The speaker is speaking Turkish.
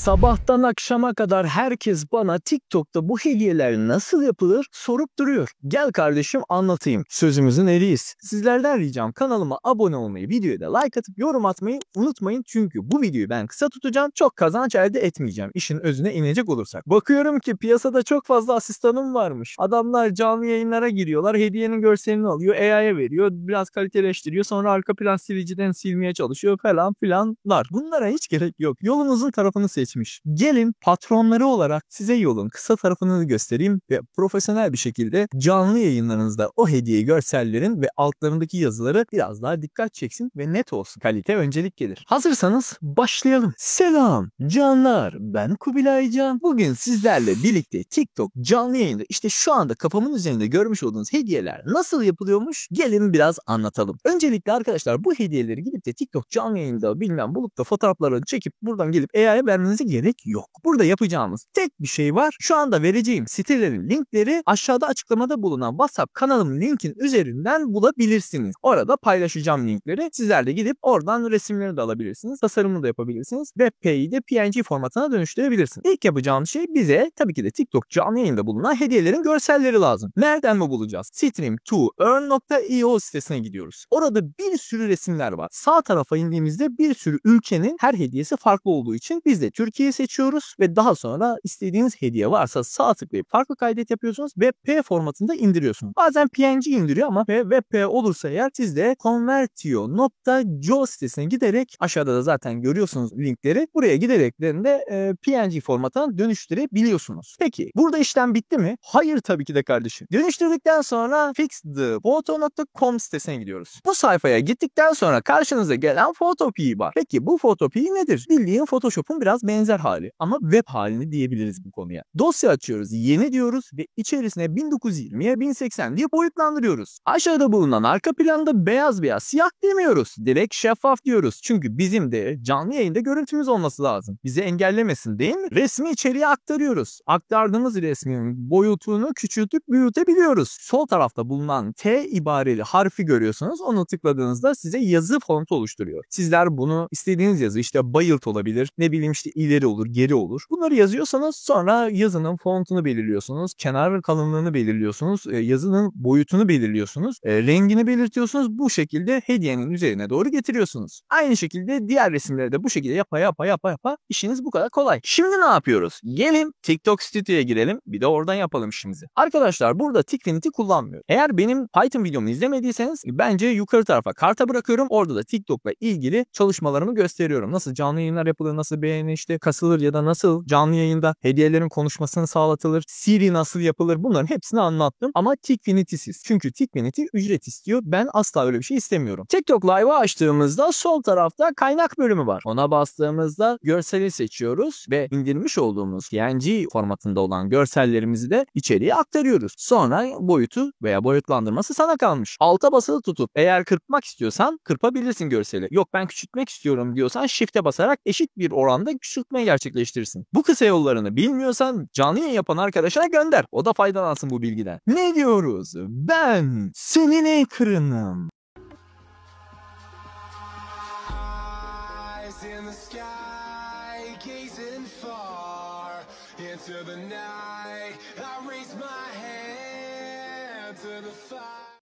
Sabahtan akşama kadar herkes bana TikTok'ta bu hediyeler nasıl yapılır sorup duruyor. Gel kardeşim anlatayım. Sözümüzün eriyiz. Sizlerden ricam kanalıma abone olmayı, videoya da like atıp yorum atmayı unutmayın. Çünkü bu videoyu ben kısa tutacağım. Çok kazanç elde etmeyeceğim. İşin özüne inecek olursak. Bakıyorum ki piyasada çok fazla asistanım varmış. Adamlar canlı yayınlara giriyorlar. Hediyenin görselini alıyor. AI'ya veriyor. Biraz kaliteleştiriyor. Sonra arka plan siliciden silmeye çalışıyor falan filanlar. Bunlara hiç gerek yok. Yolunuzun tarafını seçmiş. Gelin patronları olarak size yolun kısa tarafını göstereyim ve profesyonel bir şekilde canlı yayınlarınızda o hediye görsellerin ve altlarındaki yazıları biraz daha dikkat çeksin ve net olsun. Kalite öncelik gelir. Hazırsanız başlayalım. Selam canlar, ben Kubilay Can. Bugün sizlerle birlikte TikTok canlı yayında işte şu anda kafamın üzerinde görmüş olduğunuz hediyeler nasıl yapılıyormuş gelin biraz anlatalım. Öncelikle arkadaşlar bu hediyeleri gidip de TikTok canlı yayında bilmem bulup da fotoğraflarını çekip buradan gelip AI'ya vermenize gerek yok. Burada yapacağımız tek bir şey var. Şu anda vereceğim sitelerin linkleri aşağıda açıklamada bulunan WhatsApp kanalımın linkin üzerinden bulabilirsiniz. Orada paylaşacağım linkleri. Sizler de gidip oradan resimlerini de alabilirsiniz. Tasarımını da yapabilirsiniz. WebP'yi de PNG formatına dönüştürebilirsiniz. İlk yapacağımız şey bize tabii ki de TikTok canlı yayında bulunan hediyelerin görselleri lazım. Nereden mi bulacağız? Stream2earn.io sitesine gidiyoruz. Orada bir sürü resimler var. Sağ tarafa indiğimizde bir sürü ülkenin her hediyesi farklı olduğu için biz de Türkiye'yi seçiyoruz ve daha sonra istediğiniz hediye varsa sağ tıklayıp farklı kaydet yapıyorsunuz. WebP formatında indiriyorsunuz. Bazen PNG indiriyor ama WebP olursa eğer siz de convertio.co sitesine giderek aşağıda da zaten görüyorsunuz linkleri. Buraya gidereklerini de PNG formatına dönüştürebiliyorsunuz. Peki burada işlem bitti mi? Hayır tabii ki de kardeşim. Dönüştürdükten sonra fixthephoto.com sitesine gidiyoruz. Bu sayfaya gittikten sonra karşınıza gelen Photopea var. Peki bu Photopea nedir? Bildiğin Photoshop'un biraz benzer hali ama web halini diyebiliriz bu konuya. Dosya açıyoruz, yeni diyoruz ve içerisine 1920'ye 1080 diye boyutlandırıyoruz. Aşağıda bulunan arka planda beyaz veya siyah demiyoruz. Direkt şeffaf diyoruz. Çünkü bizim de canlı yayında görüntümüz olması lazım. Bizi engellemesin değil mi? Resmi içeriye aktarıyoruz. Aktardığımız resmin boyutunu küçültüp büyütebiliyoruz. Sol tarafta bulunan T ibareli harfi görüyorsunuz. Onu tıkladığınızda size yazı fontu oluşturuyor. Sizler bunu istediğiniz yazı işte bayılt olabilir. Ne bileyim işte ileri olur, geri olur. Bunları yazıyorsanız sonra yazının fontunu belirliyorsunuz. Kenar kalınlığını belirliyorsunuz. Yazının boyutunu belirliyorsunuz. Rengini belirtiyorsunuz. Bu şekilde hediyenin üzerine doğru getiriyorsunuz. Aynı şekilde diğer resimleri de bu şekilde yapa işiniz bu kadar kolay. Şimdi ne yapıyoruz? Gelin TikTok Studio'ya girelim. Bir de oradan yapalım işimizi. Arkadaşlar burada Tikfinity kullanmıyorum. Eğer benim Python videomu izlemediyseniz bence yukarı tarafa karta bırakıyorum. Orada da TikTok'la ilgili çalışmalarımı gösteriyorum. Nasıl canlı yayınlar yapılır, nasıl beğeni işte kasılır ya da nasıl canlı yayında hediyelerin konuşmasını sağlatılır, Siri nasıl yapılır bunların hepsini anlattım. Ama Tikfinity'siz. Çünkü Tikfinity ücret istiyor. Ben asla öyle bir şey istemiyorum. TikTok Live'ı açtığımızda sol tarafta kaynak bölümü var. Ona bastığımızda görseli seçiyoruz ve indirmiş olduğumuz PNG formatında olan görsellerimizi de içeriye aktarıyoruz. Sonra boyutu veya boyutlandırması sana kalmış. Alta basılı tutup eğer kırpmak istiyorsan kırpabilirsin görseli. Yok ben küçültmek istiyorum diyorsan shift'e basarak eşit bir oranda küçültmeyi gerçekleştirsin. Bu kısa yollarını bilmiyorsan canlı yayın yapan arkadaşına gönder. O da faydalansın bu bilgiden. Ne diyoruz? Ben senin ekranım.